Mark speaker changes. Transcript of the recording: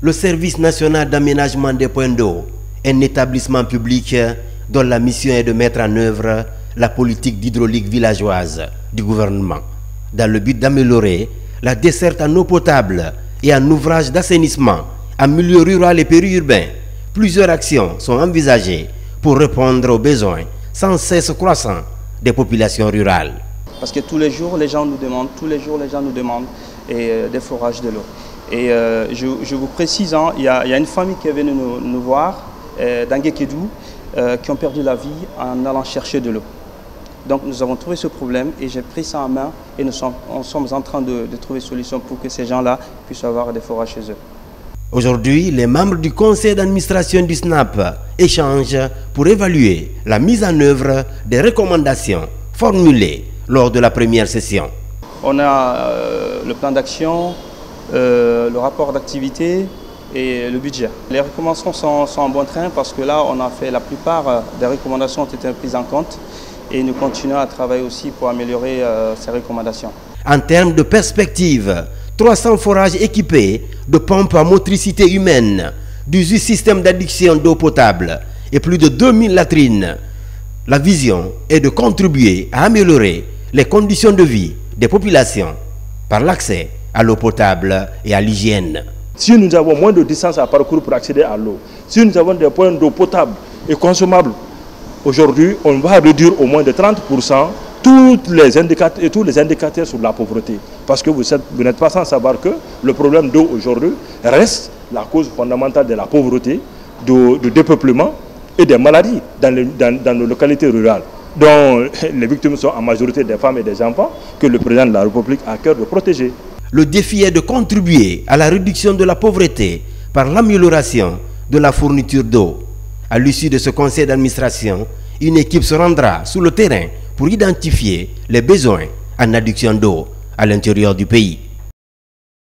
Speaker 1: Le service national d'aménagement des points d'eau est un établissement public dont la mission est de mettre en œuvre la politique d'hydraulique villageoise du gouvernement dans le but d'améliorer la desserte en eau potable et en ouvrage d'assainissement en milieu rural et périurbain. Plusieurs actions sont envisagées pour répondre aux besoins sans cesse croissants des populations rurales.
Speaker 2: Parce que tous les jours, les gens nous demandent, des forages de l'eau. Et je vous précise, il y a une famille qui est venue nous voir, d'Anguekedou, qui ont perdu la vie en allant chercher de l'eau. Donc nous avons trouvé ce problème et j'ai pris ça en main et nous sommes en train de trouver une solution pour que ces gens-là puissent avoir des forages chez eux.
Speaker 1: Aujourd'hui, les membres du conseil d'administration du SNAP échangent pour évaluer la mise en œuvre des recommandations formulées lors de la première session.
Speaker 2: On a le plan d'action, le rapport d'activité et le budget. Les recommandations sont en bon train parce que là, on a fait la plupart des recommandations ont été prises en compte et nous continuons à travailler aussi pour améliorer ces recommandations.
Speaker 1: En termes de perspective, 300 forages équipés de pompes à motricité humaine, 18 systèmes d'adduction d'eau potable et plus de 2000 latrines. La vision est de contribuer à améliorer les conditions de vie des populations par l'accès à l'eau potable et à l'hygiène.
Speaker 3: Si nous avons moins de distance à parcourir pour accéder à l'eau, si nous avons des points d'eau potable et consommables, aujourd'hui, on va réduire au moins de 30% tous les indicateurs sur la pauvreté. Parce que vous n'êtes pas sans savoir que le problème d'eau aujourd'hui reste la cause fondamentale de la pauvreté, de dépeuplement et des maladies dans nos localités rurales, dont les victimes sont en majorité des femmes et des enfants, que le président de la République a à cœur de protéger.
Speaker 1: Le défi est de contribuer à la réduction de la pauvreté par l'amélioration de la fourniture d'eau. À l'issue de ce conseil d'administration, une équipe se rendra sur le terrain pour identifier les besoins en adduction d'eau à l'intérieur du pays.